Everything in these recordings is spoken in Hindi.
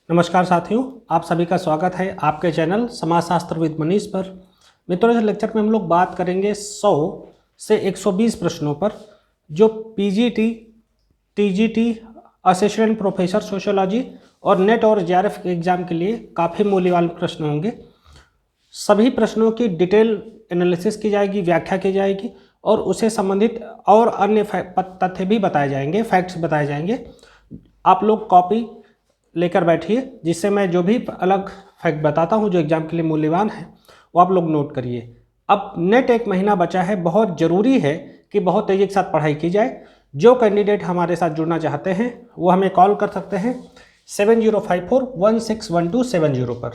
नमस्कार साथियों, आप सभी का स्वागत है आपके चैनल समाजशास्त्र विद मनीष पर। मित्रों, इस लेक्चर में हम लोग बात करेंगे 100 से 120 प्रश्नों पर जो PGT, TGT, assistant professor sociology और नेट और जेआरएफ के एग्जाम के लिए काफ़ी मूल्यवान प्रश्न होंगे। सभी प्रश्नों की डिटेल एनालिसिस की जाएगी, व्याख्या की जाएगी और उससे संबंधित और अन्य तथ्य भी बताए जाएंगे, फैक्ट्स बताए जाएंगे। आप लोग कॉपी लेकर बैठिए, जिससे मैं जो भी अलग फैक्ट बताता हूँ जो एग्जाम के लिए मूल्यवान है वो आप लोग नोट करिए। अब नेट एक महीना बचा है, बहुत ज़रूरी है कि बहुत तेज़ी के साथ पढ़ाई की जाए। जो कैंडिडेट हमारे साथ जुड़ना चाहते हैं वो हमें कॉल कर सकते हैं 7054161270 पर।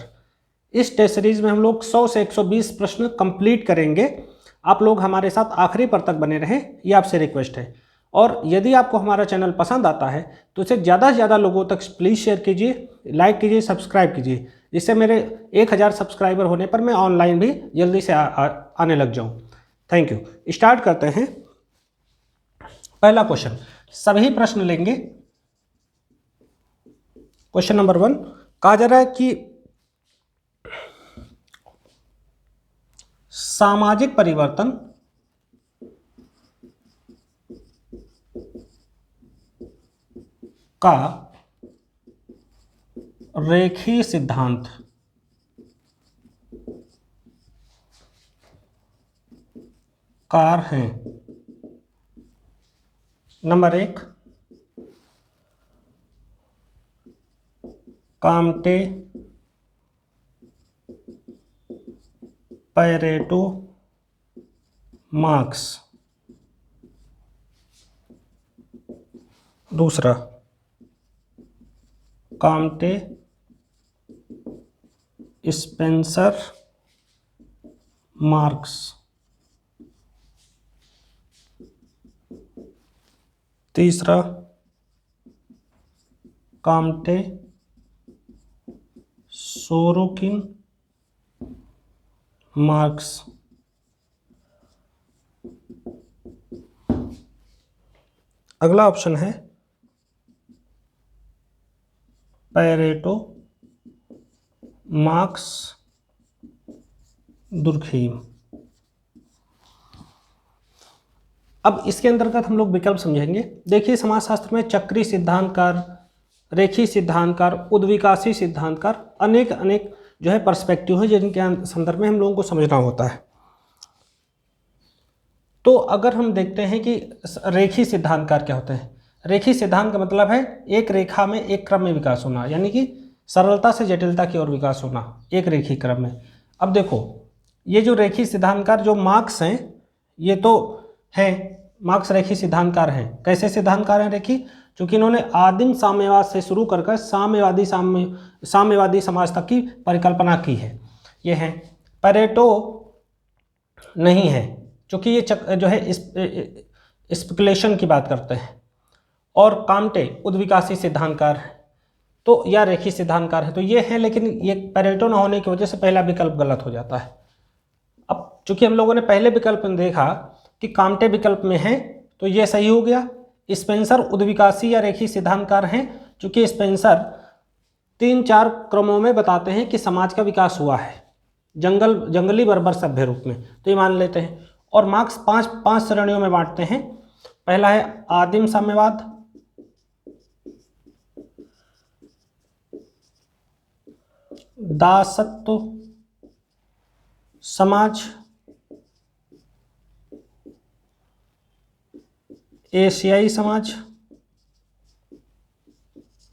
इस टेस्ट सीरीज में हम लोग 100 से 120 प्रश्न कंप्लीट करेंगे। आप लोग हमारे साथ आखिरी पर तक बने रहें, ये आपसे रिक्वेस्ट है। और यदि आपको हमारा चैनल पसंद आता है तो इसे ज़्यादा से ज़्यादा लोगों तक प्लीज़ शेयर कीजिए, लाइक कीजिए, सब्सक्राइब कीजिए, जिससे मेरे 1000 सब्सक्राइबर होने पर मैं ऑनलाइन भी जल्दी से आने लग जाऊँ। Thank you. स्टार्ट करते हैं। पहला क्वेश्चन, सभी प्रश्न लेंगे। क्वेश्चन नंबर 1 कहा जा रहा है कि सामाजिक परिवर्तन का रेखीय सिद्धांत कार हैं। Number 1 Comte, Pareto, Marx. दूसरा काम्टे, स्पेंसर, मार्क्स। तीसरा काम्टे, सोरोकिन, मार्क्स। अगला ऑप्शन है पैरेटो, मार्क्स, दुर्खीम। अब इसके अंतर्गत हम लोग विकल्प समझेंगे। देखिए, समाजशास्त्र में चक्री सिद्धांतकार, रेखीय सिद्धांतकार, उद्विकासी सिद्धांतकार, अनेक अनेक जो है पर्सपेक्टिव है जिनके संदर्भ में हम लोगों को समझना होता है। तो अगर हम देखते हैं कि रेखीय सिद्धांतकार क्या होते हैं, रेखीय सिद्धांत का मतलब है एक रेखा में एक क्रम में विकास होना, यानी कि सरलता से जटिलता की ओर विकास होना एक रेखीय क्रम में। अब देखो, ये जो रेखीय सिद्धांतकार जो मार्क्स हैं, ये तो हैं, मार्क्स रेखीय सिद्धांतकार हैं। कैसे सिद्धांतकार हैं रेखीय? क्योंकि इन्होंने आदिम साम्यवाद से शुरू कर साम्यवादी समाज तक की परिकल्पना की है। ये हैं। पैरेटो नहीं है, क्योंकि ये जो है स्पेकुलेशन की बात करते हैं। और काम्टे उद्विकासी सिद्धांतकार है, तो या रेखीय सिद्धांतकार है, तो ये है। लेकिन ये पैरेटो न होने की वजह से पहला विकल्प गलत हो जाता है। अब चूंकि हम लोगों ने पहले विकल्प में देखा कि काम्टे विकल्प में है, तो ये सही हो गया। स्पेंसर उद्विकासी या रेखीय सिद्धांतकार हैं, चूंकि स्पेंसर 3-4 क्रमों में बताते हैं कि समाज का विकास हुआ है जंगली बर्बर सभ्य रूप में, तो ये मान लेते हैं। और मार्क्स पांच श्रेणियों में बांटते हैं। पहला है आदिम साम्यवाद, दासत्व समाज, एशियाई समाज,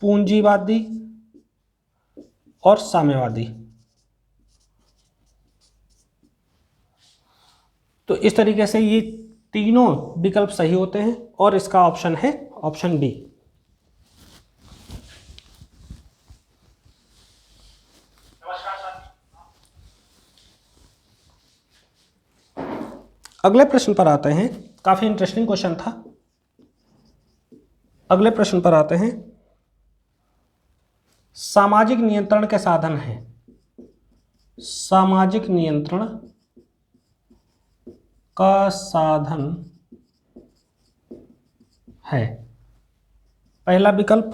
पूंजीवादी और साम्यवादी। तो इस तरीके से ये तीनों विकल्प सही होते हैं और इसका ऑप्शन है ऑप्शन डी। अगले प्रश्न पर आते हैं। काफी इंटरेस्टिंग क्वेश्चन था। अगले प्रश्न पर आते हैं। सामाजिक नियंत्रण के साधन हैं। सामाजिक नियंत्रण का साधन है। पहला विकल्प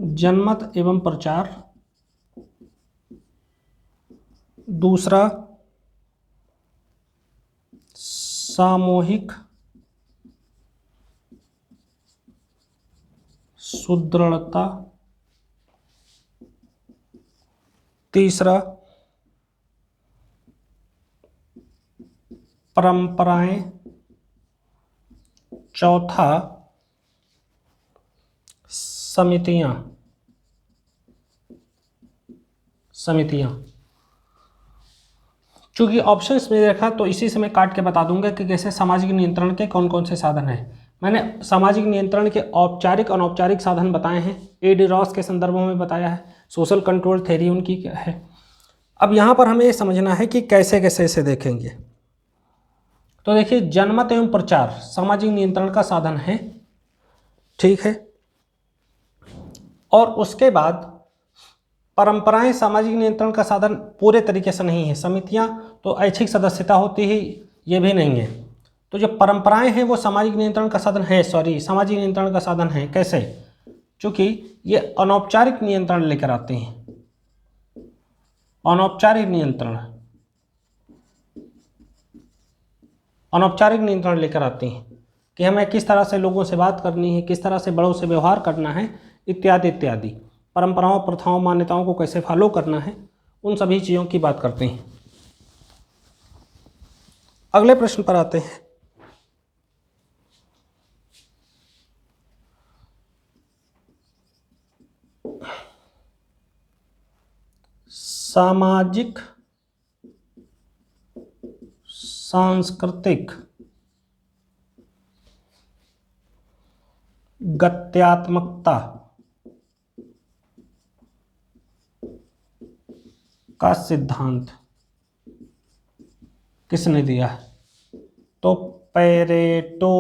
जनमत एवं प्रचार, दूसरा सामूहिक सुदृढ़ता, तीसरा परंपराएं, चौथा समितियां। चूंकि ऑप्शंस में देखा तो इसी से मैं काट के बता दूंगा कि कैसे सामाजिक नियंत्रण के कौन कौन से साधन हैं। मैंने सामाजिक नियंत्रण के औपचारिक अनौपचारिक साधन बताए हैं, A.D. रॉस के संदर्भों में बताया है, सोशल कंट्रोल थ्योरी उनकी क्या है। अब यहाँ पर हमें ये समझना है कि कैसे कैसे इसे देखेंगे। तो देखिए, जनमत एवं प्रचार सामाजिक नियंत्रण का साधन है, ठीक है। और उसके बाद परंपराएं सामाजिक नियंत्रण का साधन पूरे तरीके से नहीं है। समितियां तो ऐच्छिक सदस्यता होती ही, ये भी नहीं है। तो जो परंपराएं हैं वो सामाजिक नियंत्रण का साधन है, सामाजिक नियंत्रण का साधन है। कैसे? क्योंकि ये अनौपचारिक नियंत्रण लेकर आते हैं, अनौपचारिक नियंत्रण लेकर आते हैं कि हमें किस तरह से लोगों से बात करनी है, किस तरह से बड़ों से व्यवहार करना है, इत्यादि इत्यादि। परंपराओं, प्रथाओं, मान्यताओं को कैसे फॉलो करना है, उन सभी चीज़ों की बात करते हैं। अगले प्रश्न पर आते हैं। सामाजिक सांस्कृतिक गत्यात्मकता का सिद्धांत किसने दिया है? तो पेरेटो,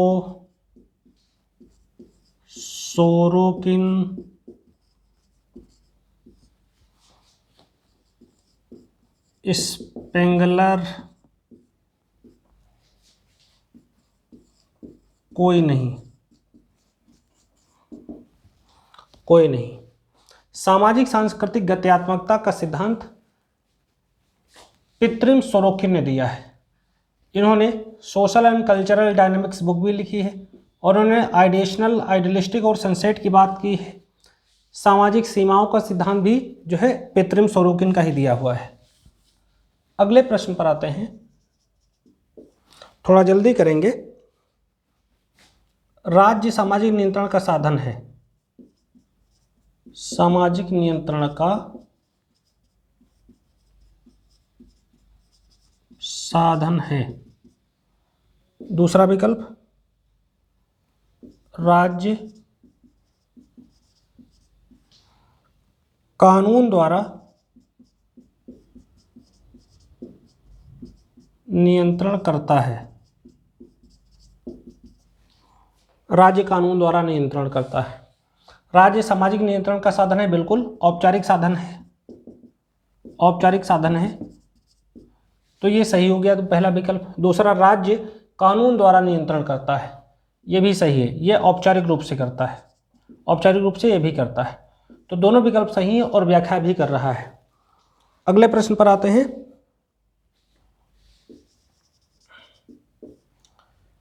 सोरोकिन, स्पेंगलर, कोई नहीं। सामाजिक सांस्कृतिक गत्यात्मकता का सिद्धांत पितृम सोरोकिन ने दिया है। इन्होंने social and cultural dynamics book भी लिखी है और उन्होंने आइडिएशनल, आइडियलिस्टिक और सनसेट की बात की है। सामाजिक सीमाओं का सिद्धांत भी जो है पितृम सोरोकिन का ही दिया हुआ है। अगले प्रश्न पर आते हैं, थोड़ा जल्दी करेंगे। राज्य सामाजिक नियंत्रण का साधन है, सामाजिक नियंत्रण का साधन है। दूसरा विकल्प, राज्य कानून द्वारा नियंत्रण करता है, राज्य कानून द्वारा नियंत्रण करता है। राज्य सामाजिक नियंत्रण का साधन है, बिल्कुल औपचारिक साधन है, औपचारिक साधन है, तो ये सही हो गया, तो पहला विकल्प। दूसरा, राज्य कानून द्वारा नियंत्रण करता है, ये भी सही है, ये औपचारिक रूप से करता है, औपचारिक रूप से ये भी करता है, तो दोनों विकल्प सही हैं और व्याख्या भी कर रहा है। अगले प्रश्न पर आते हैं।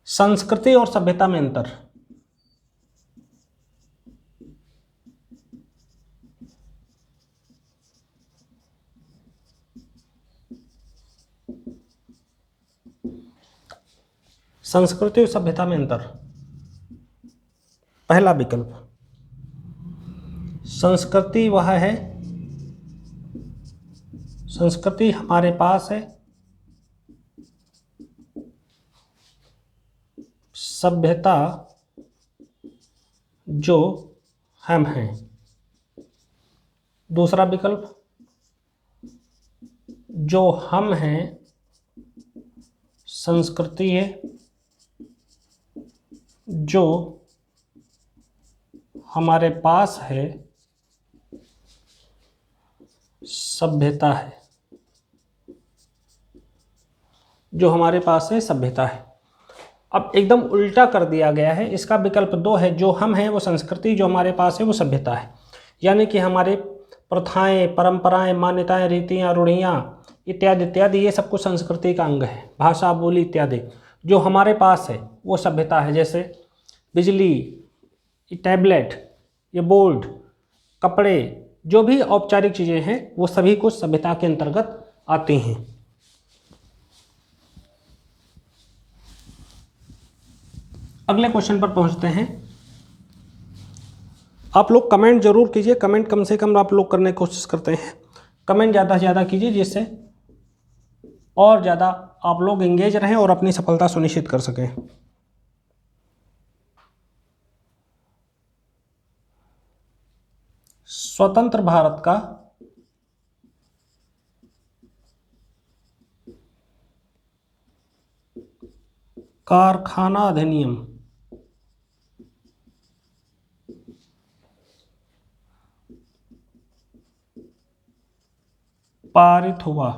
संस्कृति और सभ्यता में अंतर। संस्कृति और सभ्यता में अंतर, पहला विकल्प। संस्कृति वह है, संस्कृति हमारे पास है, सभ्यता जो हम हैं। दूसरा विकल्प, जो हम हैं संस्कृति है, जो हमारे पास है सभ्यता है, जो हमारे पास है सभ्यता है। अब एकदम उल्टा कर दिया गया है, इसका विकल्प 2 है, जो हम हैं वो संस्कृति, जो हमारे पास है वो सभ्यता है। यानी कि हमारे प्रथाएं, परंपराएं, मान्यताएं, रीतियां, रूढ़ियाँ इत्यादि इत्यादि, ये सब कुछ संस्कृति का अंग है। भाषा, बोली इत्यादि जो हमारे पास है वो सभ्यता है। जैसे बिजली, टैबलेट, ये बोर्ड, कपड़े, जो भी औपचारिक चीज़ें हैं वो सभी कुछ सभ्यता के अंतर्गत आती हैं। अगले क्वेश्चन पर पहुंचते हैं। आप लोग कमेंट जरूर कीजिए, कमेंट कम से कम आप लोग करने की कोशिश करते हैं, कमेंट ज़्यादा से ज़्यादा कीजिए जिससे और ज़्यादा आप लोग एंगेज रहें और अपनी सफलता सुनिश्चित कर सकें। स्वतंत्र भारत का कारखाना अधिनियम पारित हुआ।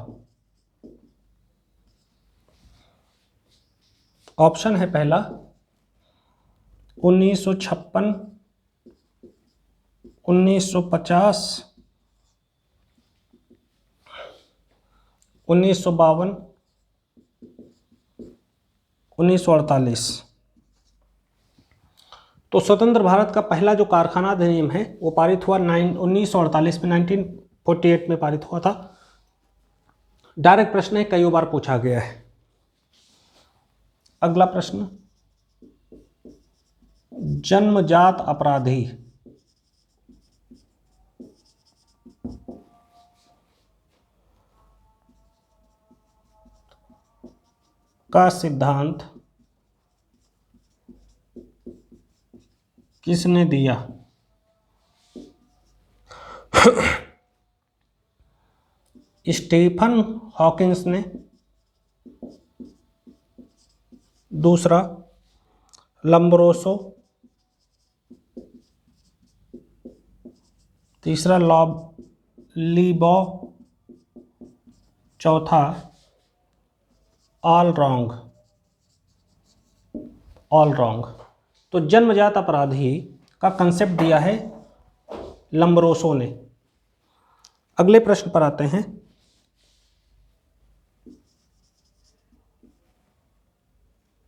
ऑप्शन है पहला 1956, 1950, 1952, 1948। तो स्वतंत्र भारत का पहला जो कारखाना अधिनियम है वो पारित हुआ 1948 में, 1948 में पारित हुआ था। डायरेक्ट प्रश्न है, कई बार पूछा गया है। अगला प्रश्न, जन्मजात अपराधी का सिद्धांत किसने दिया? स्टीफन हॉकिंस ने, दूसरा लम्ब्रोसो, तीसरा लीबो, चौथा ऑल रॉन्ग। तो जन्मजात अपराधी का कंसेप्ट दिया है लम्ब्रोसो ने। अगले प्रश्न पर आते हैं।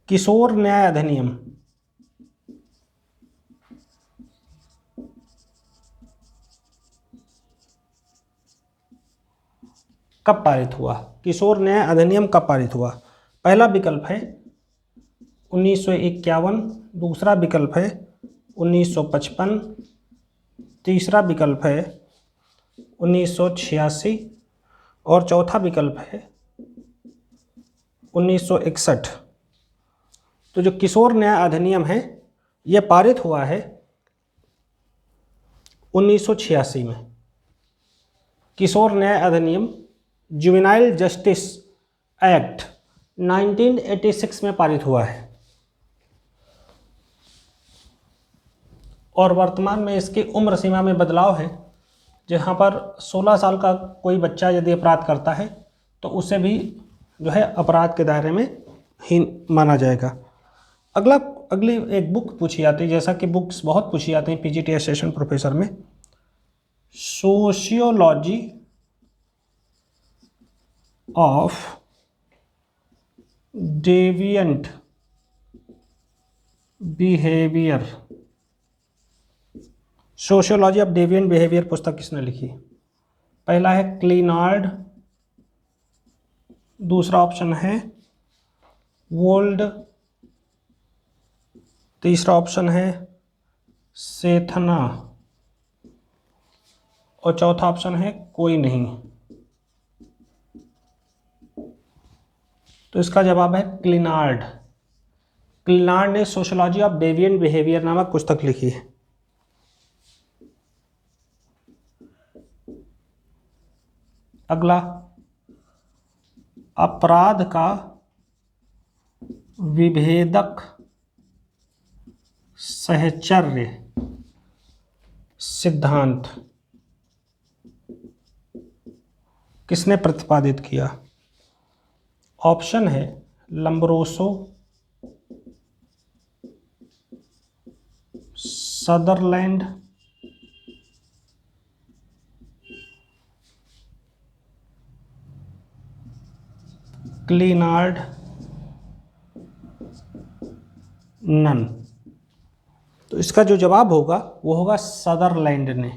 किशोर न्याय अधिनियम कब पारित हुआ? किशोर न्याय अधिनियम कब पारित हुआ? पहला विकल्प है 1951, दूसरा विकल्प है 1955, तीसरा विकल्प है 1986 और चौथा विकल्प है 1961। तो जो किशोर न्याय अधिनियम है यह पारित हुआ है 1986 में। किशोर न्याय अधिनियम जुवेनाइल जस्टिस एक्ट 1986 में पारित हुआ है और वर्तमान में इसकी उम्र सीमा में बदलाव है, जहां पर 16 साल का कोई बच्चा यदि अपराध करता है तो उसे भी जो है अपराध के दायरे में ही माना जाएगा। अगली एक बुक पूछी जाती है, जैसा कि बुक्स बहुत पूछी जाती हैं पीजीटी असिस्टेंट प्रोफेसर में, sociology of deviant behaviour. Sociology of deviant behaviour पुस्तक किसने लिखी? पहला है क्लीनार्ड, दूसरा ऑप्शन है वोल्ड, तीसरा ऑप्शन है सेथना और चौथा ऑप्शन है कोई नहीं। तो इसका जवाब है क्लीनार्ड। क्लीनार्ड ने सोशियोलॉजी ऑफ डेविएंट बिहेवियर नामक पुस्तक लिखी है। अगला, अपराध का विभेदक सहचर्य सिद्धांत किसने प्रतिपादित किया? ऑप्शन है लम्ब्रोसो, सदरलैंड, क्लीनार्ड नन। तो इसका जो जवाब होगा वो होगा सदरलैंड ने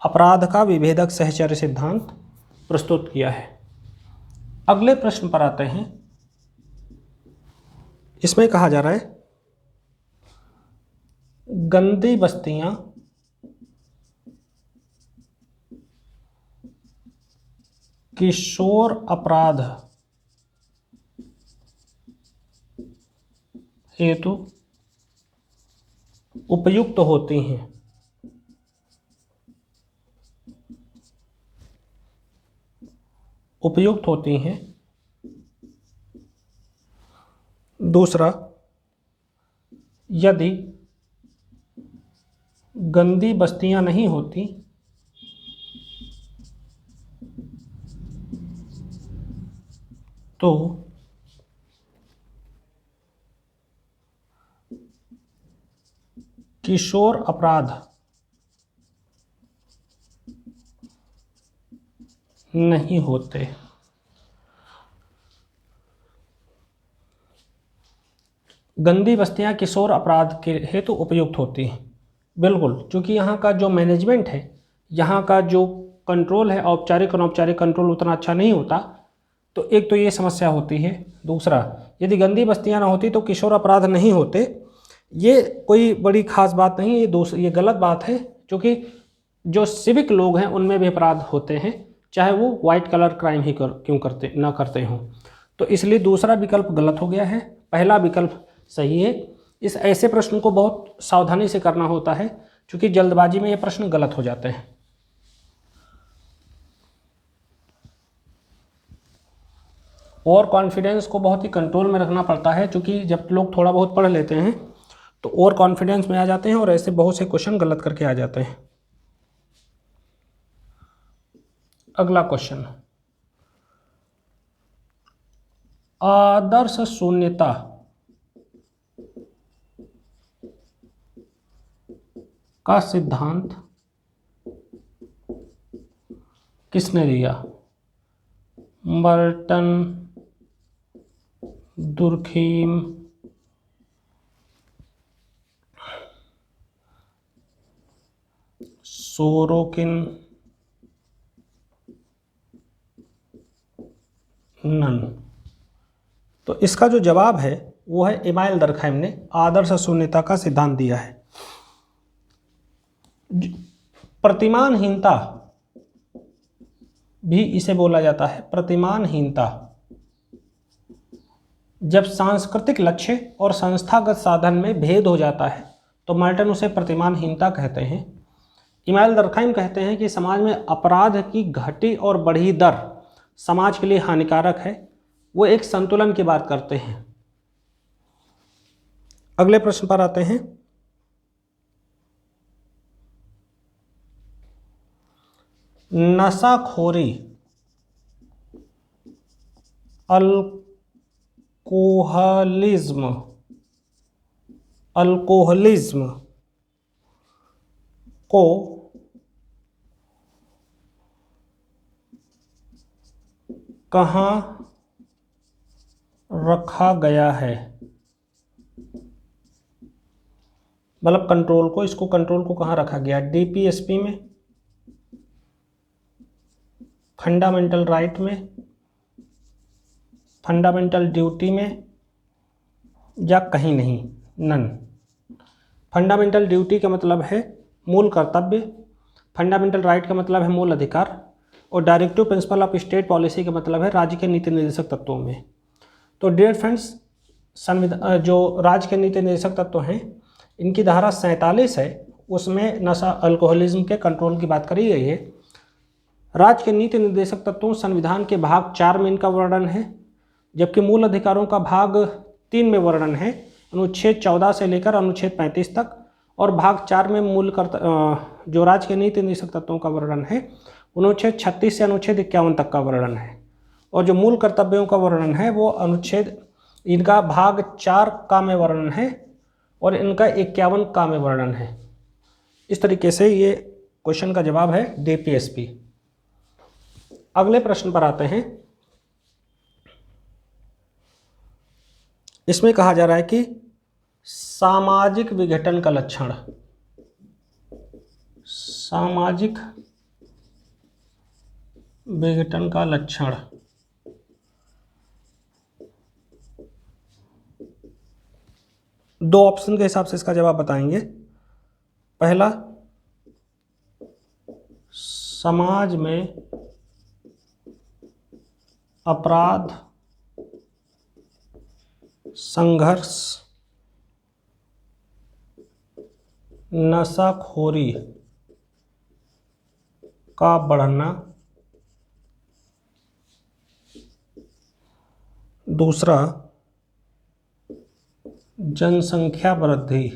अपराध का विभेदक सहचर्य सिद्धांत प्रस्तुत किया है। अगले प्रश्न पर आते हैं। इसमें कहा जा रहा है गंदी बस्तियां किशोर अपराध हेतु उपयुक्त होती हैं। उपयुक्त होती हैं। दूसरा, यदि गंदी बस्तियां नहीं होती तो किशोर अपराध नहीं होते। गंदी बस्तियां किशोर अपराध के हेतु उपयुक्त होती हैं। बिल्कुल, क्योंकि यहाँ का जो मैनेजमेंट है, यहाँ का जो कंट्रोल है, औपचारिक अनौपचारिक कंट्रोल उतना अच्छा नहीं होता, तो एक तो ये समस्या होती है। दूसरा, यदि गंदी बस्तियां ना होती तो किशोर अपराध नहीं होते। ये कोई बड़ी खास बात नहीं है, ये गलत बात है, क्योंकि जो सिविक लोग हैं उनमें भी अपराध होते हैं, चाहे वो वाइट कलर क्राइम ही क्यों करते हों। तो इसलिए दूसरा विकल्प गलत हो गया है, पहला विकल्प सही है। इस ऐसे प्रश्न को बहुत सावधानी से करना होता है, क्योंकि जल्दबाजी में ये प्रश्न गलत हो जाते हैं। और कॉन्फिडेंस को बहुत ही कंट्रोल में रखना पड़ता है, क्योंकि जब लोग थोड़ा बहुत पढ़ लेते हैं तो और कॉन्फिडेंस में आ जाते हैं और ऐसे बहुत से क्वेश्चन गलत करके आ जाते हैं। अगला क्वेश्चन, आदर्श शून्यता का सिद्धांत किसने दिया? Burton, Durkheim, Sorokin, none. तो इसका जो जवाब है वो है इमाइल दर्खहाइम ने आदर्श शून्यता का सिद्धांत दिया है। प्रतिमानहीनता भी इसे बोला जाता है, प्रतिमानहीनता। जब सांस्कृतिक लक्ष्य और संस्थागत साधन में भेद हो जाता है तो मर्टन उसे प्रतिमानहीनता कहते हैं। इमाइल दर्खहाइम कहते हैं कि समाज में अपराध की घटी और बढ़ी दर समाज के लिए हानिकारक है। वो एक संतुलन की बात करते हैं। अगले प्रश्न पर आते हैं। नशाखोरी अल्कोहलिज्म को कहाँ रखा गया है? मतलब कंट्रोल को कहाँ रखा गया? डीपीएसपी में, फंडामेंटल राइट में, फंडामेंटल ड्यूटी में, या कहीं नहीं? नन। फंडामेंटल ड्यूटी का मतलब है मूल कर्तव्य, फंडामेंटल राइट का मतलब है मूल अधिकार, और directive principle of state policy का मतलब है राज्य के नीति निर्देशक तत्वों में। तो डियर फ्रेंड्स, जो राज्य के नीति निर्देशक तत्व हैं इनकी धारा 47 है, उसमें नशा अल्कोहलिज्म के कंट्रोल की बात करी गई है। राज्य के नीति निर्देशक तत्वों संविधान के भाग 4 में इनका वर्णन है, जबकि मूल अधिकारों का भाग 3 में वर्णन है, अनुच्छेद 14 से लेकर अनुच्छेद 35 तक। और भाग 4 में जो राज्य के नीति निर्देशक तत्वों का वर्णन है अनुच्छेद 36 से अनुच्छेद 51 तक का वर्णन है। और जो मूल कर्तव्यों का वर्णन है वो इनका भाग 4 का में वर्णन है और इनका 51 का में वर्णन है। इस तरीके से ये क्वेश्चन का जवाब है डीपीएसपी। अगले प्रश्न पर आते हैं। इसमें कहा जा रहा है कि सामाजिक विघटन का लक्षण, सामाजिक विघटन का लक्षण। दो ऑप्शन के हिसाब से इसका जवाब बताएंगे। पहला, समाज में अपराध, संघर्ष, नशाखोरी का बढ़ना। दूसरा, जनसंख्या वृद्धि।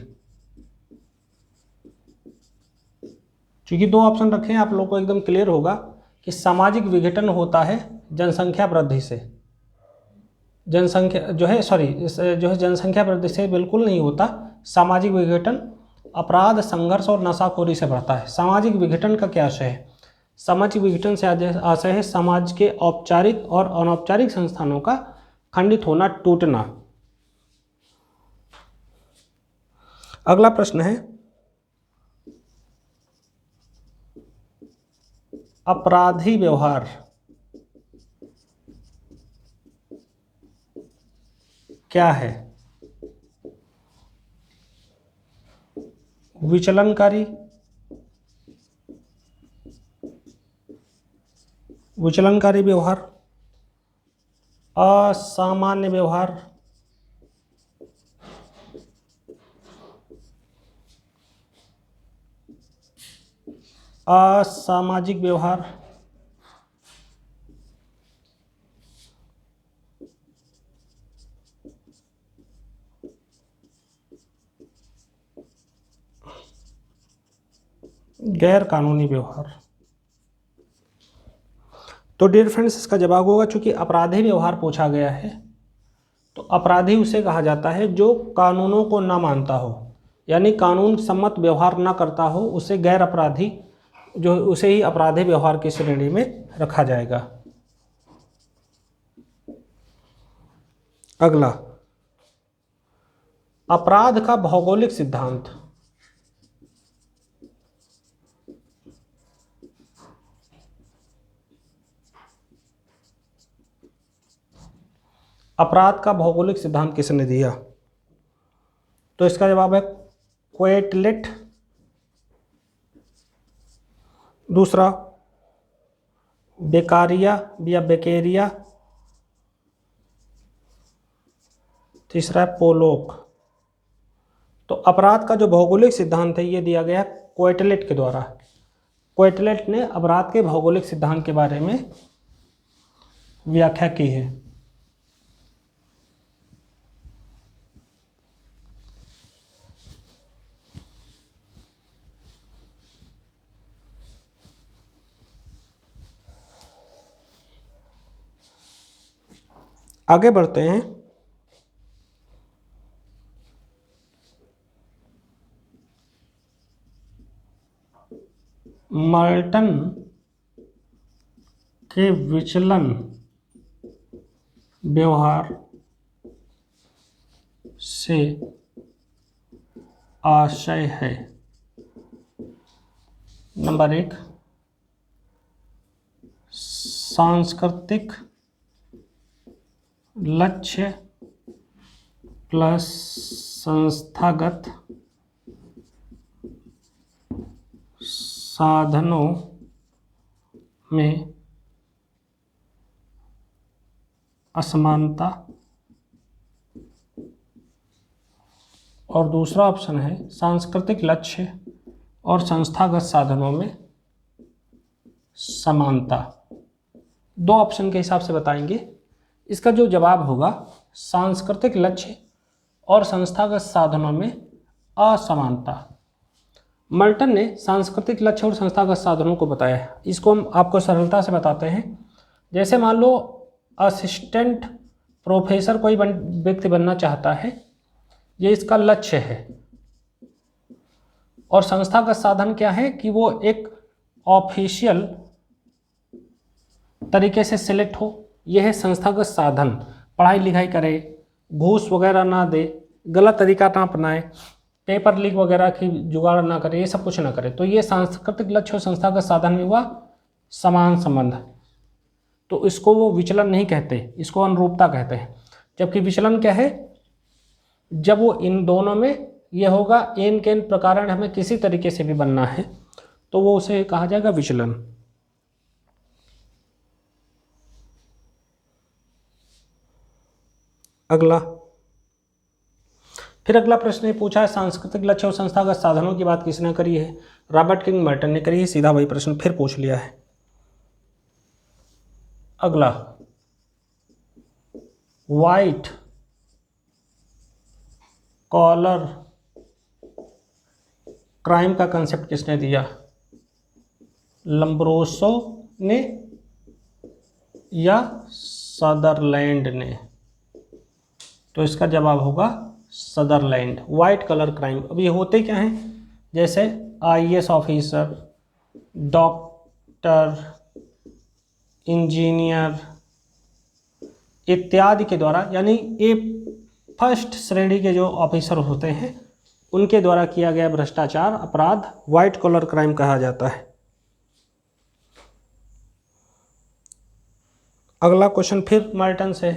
चूंकि दो ऑप्शन रखे हैं, आप लोग को एकदम क्लियर होगा कि सामाजिक विघटन होता है जनसंख्या वृद्धि से। जनसंख्या जो है जनसंख्या वृद्धि से बिल्कुल नहीं होता। सामाजिक विघटन अपराध, संघर्ष और नशाखोरी से बढ़ता है। सामाजिक विघटन का क्या आशय है? सामाजिक विघटन से आशय है समाज के औपचारिक और अनौपचारिक संस्थानों का खंडित होना, टूटना। अगला प्रश्न है, अपराधी व्यवहार क्या है? विचलनकारी, विचलनकारी व्यवहार, असामान्य व्यवहार, असामाजिक व्यवहार, गैर कानूनी व्यवहार। तो डियर फ्रेंड्स, इसका जवाब होगा, चूंकि अपराधी व्यवहार पूछा गया है तो अपराधी उसे कहा जाता है जो कानूनों को ना मानता हो, यानी कानून सम्मत व्यवहार ना करता हो, उसे गैर अपराधी, जो उसे ही अपराधी व्यवहार की श्रेणी में रखा जाएगा। अगला, अपराध का भौगोलिक सिद्धांत। अपराध का भौगोलिक सिद्धांत किसने दिया? तो इसका जवाब है क्वेटलेट। दूसरा, बेकारिया या बेकेरिया। तीसरा है पोलोक। तो अपराध का जो भौगोलिक सिद्धांत है ये दिया गया क्वेटलेट के द्वारा। क्वेटलेट ने अपराध के भौगोलिक सिद्धांत के बारे में व्याख्या की है। आगे बढ़ते हैं। मर्टन के विचलन व्यवहार से आशय है। नंबर 1, सांस्कृतिक लक्ष्य प्लस संस्थागत साधनों में असमानता। और दूसरा ऑप्शन है सांस्कृतिक लक्ष्य और संस्थागत साधनों में समानता। दो ऑप्शन के हिसाब से बताएंगे। इसका जो जवाब होगा सांस्कृतिक लक्ष्य और संस्थागत साधनों में असमानता। मर्टन ने सांस्कृतिक लक्ष्य और संस्थागत साधनों को बताया है। इसको हम आपको सरलता से बताते हैं। जैसे मान लो असिस्टेंट प्रोफेसर कोई व्यक्ति बनना चाहता है, ये इसका लक्ष्य है। और संस्थागत साधन क्या है कि वो एक ऑफिशियल तरीके से सिलेक्ट हो, यह है संस्थागत साधन। पढ़ाई लिखाई करे, घूस वगैरह ना दे, गलत तरीका ना अपनाए, पेपर लीक वगैरह की जुगाड़ ना करे, ये सब कुछ ना करे। तो ये सांस्कृतिक लक्ष्य और संस्थागत साधन में हुआ समान संबंध। तो इसको वो विचलन नहीं कहते, इसको अनुरूपता कहते हैं। जबकि विचलन क्या है, जब वो इन दोनों में ये होगा एन के एन प्रकारण हमें किसी तरीके से भी बनना है तो वो उसे कहा जाएगा विचलन। अगला, फिर अगला प्रश्न ये पूछा है सांस्कृतिक लक्ष्य और संस्थागत साधनों की बात किसने करी है? रॉबर्ट किंग मर्टन ने करी है। सीधा वही प्रश्न फिर पूछ लिया है। अगला, व्हाइट कॉलर क्राइम का कंसेप्ट किसने दिया? लम्ब्रोसो ने या सदरलैंड ने? तो इसका जवाब होगा सदरलैंड। व्हाइट कलर क्राइम, अब ये होते क्या हैं? जैसे आईएएस ऑफिसर, डॉक्टर, इंजीनियर इत्यादि के द्वारा, यानी ये फर्स्ट श्रेणी के जो ऑफिसर होते हैं उनके द्वारा किया गया भ्रष्टाचार अपराध व्हाइट कॉलर क्राइम कहा जाता है। अगला क्वेश्चन फिर मर्टन से,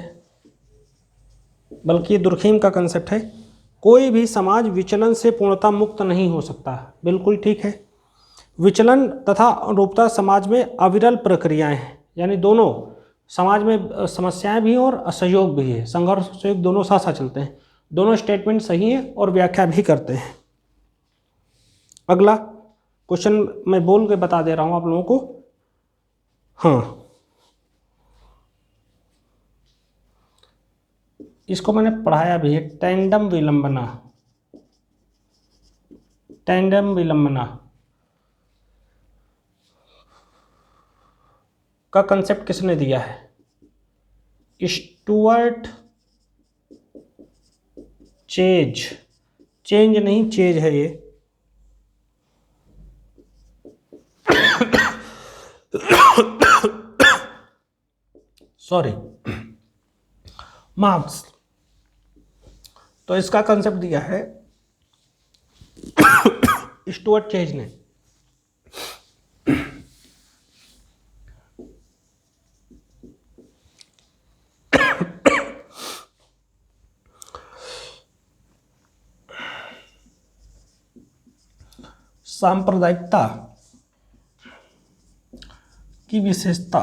बल्कि दुर्खीम का कंसेप्ट है। कोई भी समाज विचलन से पूर्णतः मुक्त नहीं हो सकता। बिल्कुल ठीक है। विचलन तथा अनुरूपता समाज में अविरल प्रक्रियाएं हैं, यानी दोनों समाज में समस्याएं भी हैं और असहयोग भी है, संघर्ष सहयोग दोनों साथ साथ चलते हैं। दोनों स्टेटमेंट सही हैं और व्याख्या भी करते हैं। अगला क्वेश्चन मैं बोल के बता दे रहा हूं आप लोगों को। हाँ, इसको मैंने पढ़ाया भी है। टैंडम विलंबना, टैंडम विलंबना का कंसेप्ट किसने दिया है? स्टुअर्ट चेज, चेंज नहीं चेज है ये। Sorry, marks. तो इसका कंसेप्ट दिया है स्टुअर्ट चेज ने। सांप्रदायिकता की विशेषता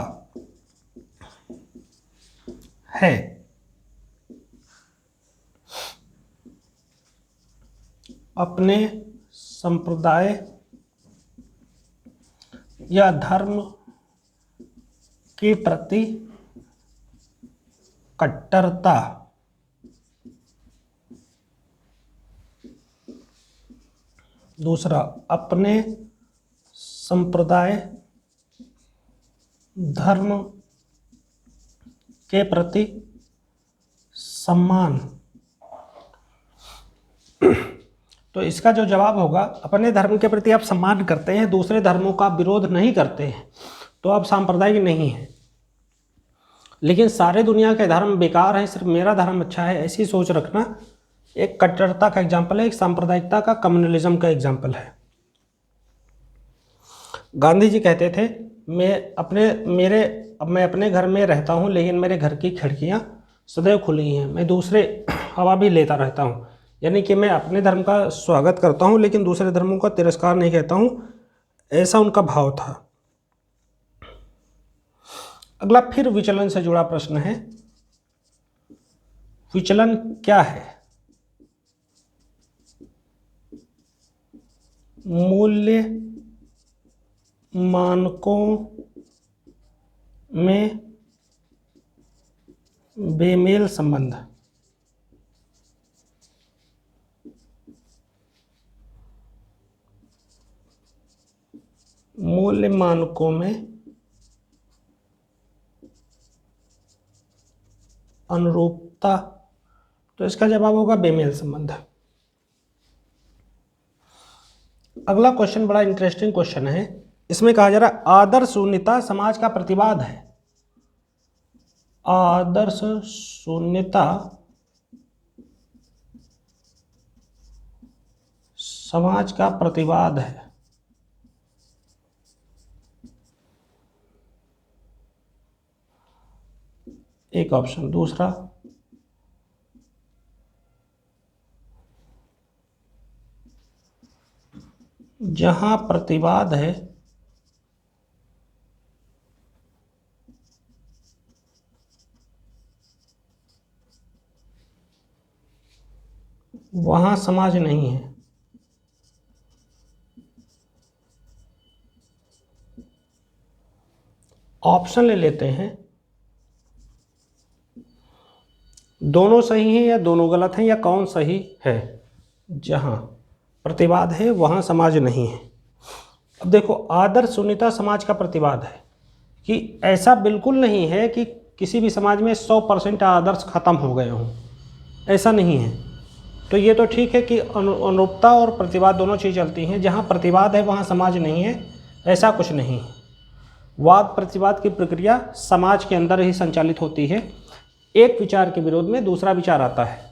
है अपने संप्रदाय या धर्म के प्रति कट्टरता। दूसरा, अपने संप्रदाय धर्म के प्रति सम्मान। तो इसका जो जवाब होगा, अपने धर्म के प्रति आप सम्मान करते हैं, दूसरे धर्मों का विरोध नहीं करते हैं, तो आप सांप्रदायिक नहीं हैं। लेकिन सारे दुनिया के धर्म बेकार हैं, सिर्फ मेरा धर्म अच्छा है, ऐसी सोच रखना एक कट्टरता का एग्जाम्पल है, एक सांप्रदायिकता का, कम्युनलिज्म का एग्जाम्पल है। गांधी जी कहते थे मैं अपने घर में रहता हूँ, लेकिन मेरे घर की खिड़कियाँ सदैव खुली हैं, मैं दूसरे हवा भी लेता रहता हूँ। यानी कि मैं अपने धर्म का स्वागत करता हूँ लेकिन दूसरे धर्मों का तिरस्कार नहीं कहता हूँ, ऐसा उनका भाव था। अगला फिर विचलन से जुड़ा प्रश्न है। विचलन क्या है? मूल्य मानकों में बेमेल संबंध। मूल्य मानकों में अनुरूपता, तो इसका जवाब होगा बेमेल संबंध। अगला क्वेश्चन बड़ा इंटरेस्टिंग क्वेश्चन है। इसमें कहा जा रहा है आदर्श शून्यता समाज का प्रतिवाद है। आदर्श शून्यता समाज का प्रतिवाद है। एक ऑप्शन। दूसरा, जहां प्रतिवाद है वहां समाज नहीं है। ऑप्शन ले लेते हैं, दोनों सही हैं या दोनों गलत हैं या कौन सही है। जहां प्रतिवाद है वहां समाज नहीं है। अब देखो, आदर्श शून्यता समाज का प्रतिवाद है कि ऐसा बिल्कुल नहीं है कि किसी भी समाज में 100% आदर्श खत्म हो गए हों, ऐसा नहीं है। तो ये तो ठीक है कि अनुरूपता और प्रतिवाद दोनों चीज़ चलती हैं। जहाँ प्रतिवाद है वहाँ समाज नहीं है, ऐसा कुछ नहीं है। वाद प्रतिवाद की प्रक्रिया समाज के अंदर ही संचालित होती है। एक विचार के विरोध में दूसरा विचार आता है।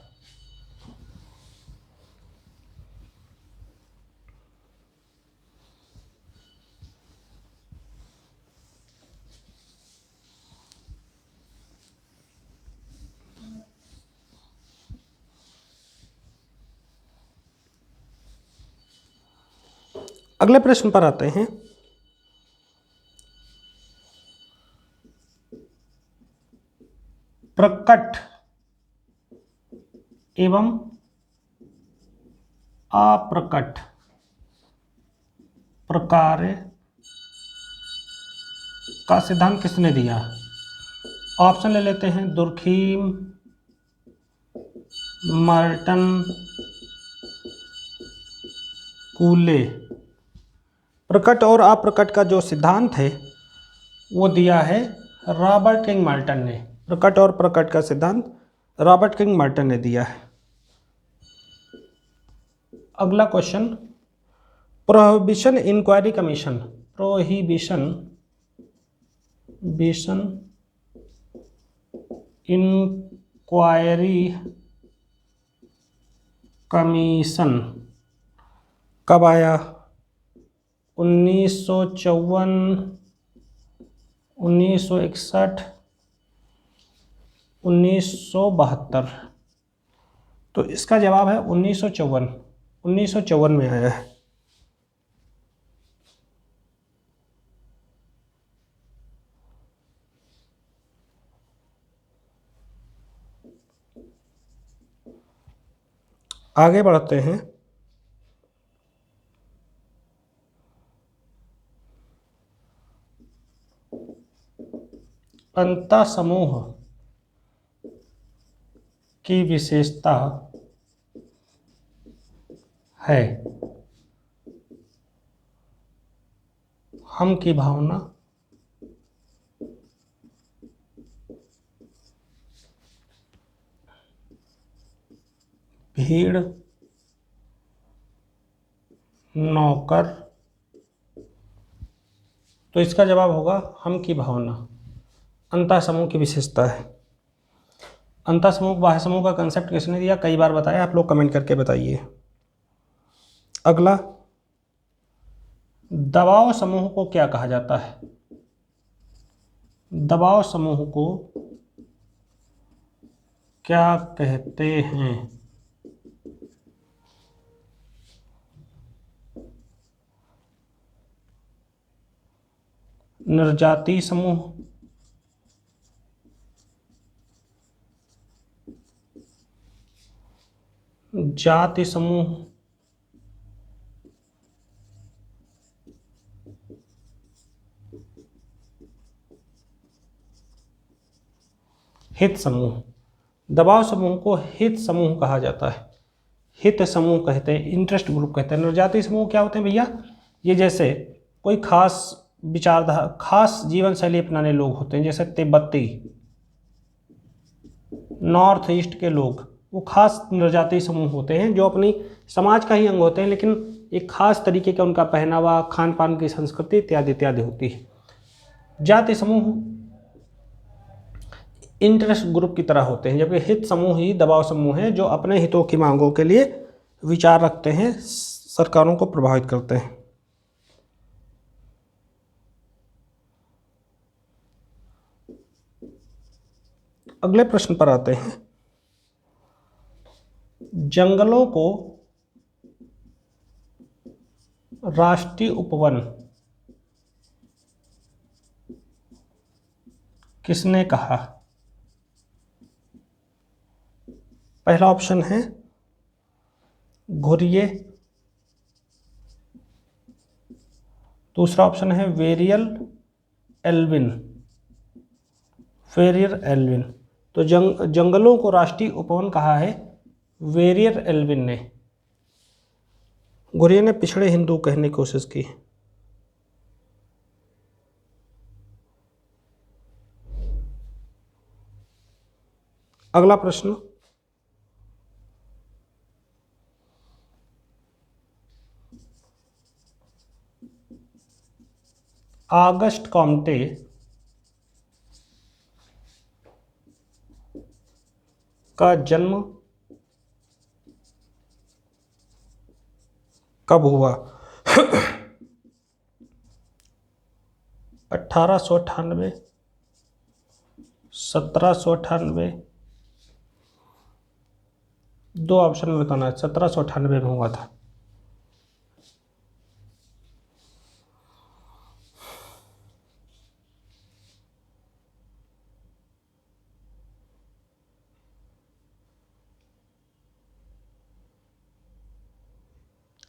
अगले प्रश्न पर आते हैं। प्रकट एवं अप्रकट प्रकार्य का सिद्धांत किसने दिया? ऑप्शन ले लेते हैं, दुर्खीम, मर्टन, कूले। प्रकट और अप्रकट का जो सिद्धांत है वो दिया है रॉबर्ट किंग मर्टन ने। प्रकट और प्रकट का सिद्धांत रॉबर्ट किंग मर्टन ने दिया है। अगला question, prohibition inquiry commission. Prohibition inquiry commission कब आया? 1954, 1961, 1972। तो इसका जवाब है 1954। 1954 में आया है। आगे बढ़ते हैं। अंतः समूह की विशेषता है हम की भावना, भीड़, नौकर। तो इसका जवाब होगा हम की भावना। अंतः समूह की विशेषता है। अंतः समूह बाह्य समूह का कंसेप्ट किसने दिया? कई बार बताया, आप लोग कमेंट करके बताइए। अगला, दबाव समूह को क्या कहा जाता है? दबाव समूह को क्या कहते हैं? निर्जातीय समूह, जाति समूह, हित समूह। दबाव समूह को हित समूह कहा जाता है। हित समूह कहते हैं, इंटरेस्ट ग्रुप कहते हैं। निर्जातीय समूह क्या होते हैं भैया? ये जैसे कोई खास विचारधारा, खास जीवन शैली अपनाने लोग होते हैं, जैसे तिब्बती, नॉर्थ ईस्ट के लोग, वो खास निर्जातीय समूह होते हैं जो अपनी समाज का ही अंग होते हैं, लेकिन एक खास तरीके का उनका पहनावा, खान पान की संस्कृति इत्यादि इत्यादि होती है। जाति समूह इंटरेस्ट ग्रुप की तरह होते हैं, जबकि हित समूह ही दबाव समूह है जो अपने हितों की मांगों के लिए विचार रखते हैं, सरकारों को प्रभावित करते हैं। अगले प्रश्न पर आते हैं। जंगलों को राष्ट्रीय उपवन किसने कहा? पहला ऑप्शन है घुरिये, दूसरा ऑप्शन है वेरियल एल्विन, फेरियर एल्विन। तो जंगलों को राष्ट्रीय उपवन कहा है वेरियर एल्विन ने। घुरिये ने पिछड़े हिंदू कहने की कोशिश की। अगला प्रश्न, ऑगस्ट कॉम्टे का जन्म कब हुआ? 1898, 1798, दो ऑप्शन में बताना है। 1798 में हुआ था।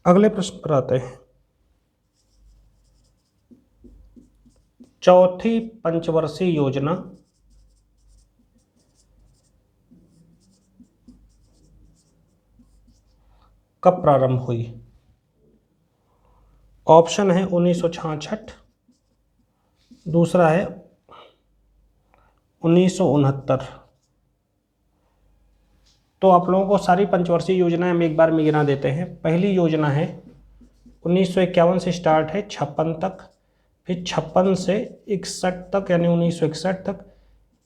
अगले प्रश्न पर आते हैं। चौथी पंचवर्षीय योजना कब प्रारंभ हुई? ऑप्शन है 1966, दूसरा है 1969। तो आप लोगों को सारी पंचवर्षीय योजनाएं हम एक बार में गिना देते हैं। पहली योजना है 1951 से स्टार्ट है 56 तक, फिर 56 से 61 तक यानी 1961 तक,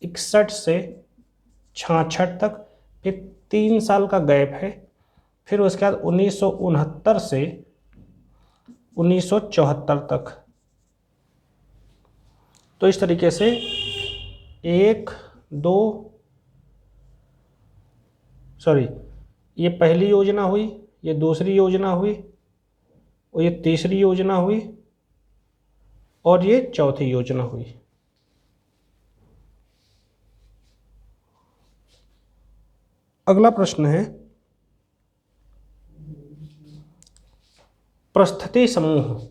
61 से 66 तक, फिर 3 साल का गैप है, फिर उसके बाद 1969 से 1974 तक। तो इस तरीके से 1, 2, ये पहली योजना हुई, ये दूसरी योजना हुई, और ये तीसरी योजना हुई, और ये चौथी योजना हुई। अगला प्रश्न है परिस्थिति समूह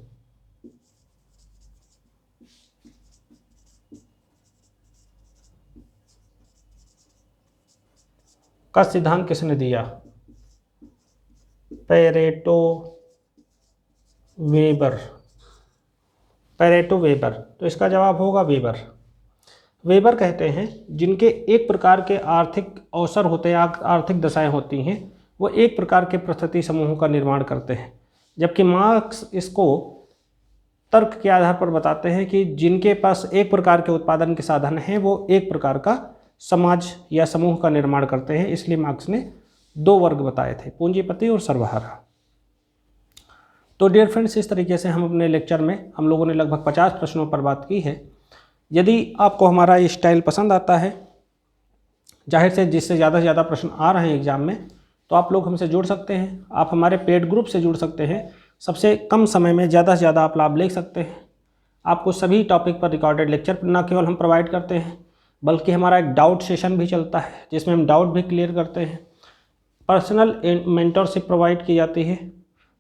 का सिद्धांत किसने दिया? Pareto weber. Pareto weber. तो इसका जवाब होगा वेबर। वेबर कहते हैं जिनके एक प्रकार के आर्थिक अवसर होते हैं, आर्थिक दशाएं होती हैं, वो एक प्रकार के परिस्थिति समूहों का निर्माण करते हैं, जबकि मार्क्स इसको तर्क के आधार पर बताते हैं कि जिनके पास एक प्रकार के उत्पादन के साधन हैं वो एक प्रकार का समाज या समूह का निर्माण करते हैं। इसलिए मार्क्स ने 2 वर्ग बताए थे, पूंजीपति और सर्वहारा। तो डियर फ्रेंड्स, इस तरीके से हम अपने लेक्चर में हम लोगों ने लगभग 50 प्रश्नों पर बात की है। यदि आपको हमारा ये स्टाइल पसंद आता है, जाहिर से जिससे ज़्यादा से ज़्यादा प्रश्न आ रहे हैं एग्जाम में, तो आप लोग हमसे जुड़ सकते हैं। आप हमारे पेड ग्रुप से जुड़ सकते हैं। सबसे कम समय में ज़्यादा से ज़्यादा आप लाभ ले सकते हैं। आपको सभी टॉपिक पर रिकॉर्डेड लेक्चर न केवल हम प्रोवाइड करते हैं, बल्कि हमारा एक डाउट सेशन भी चलता है जिसमें हम डाउट भी क्लियर करते हैं। पर्सनल मेंटरशिप प्रोवाइड की जाती है।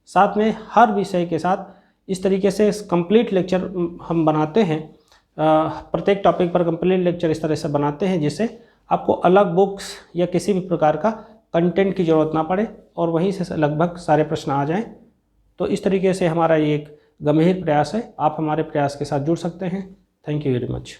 साथ में हर विषय के साथ इस तरीके से कंप्लीट लेक्चर हम बनाते हैं। प्रत्येक टॉपिक पर कंप्लीट लेक्चर इस तरह से बनाते हैं जिससे आपको अलग बुक्स या किसी भी प्रकार का कंटेंट की ज़रूरत ना पड़े और वहीं से लगभग सारे प्रश्न आ जाएं। तो इस तरीके से हमारा ये एक गंभीर प्रयास है। आप हमारे प्रयास के साथ जुड़ सकते हैं। Thank you very much.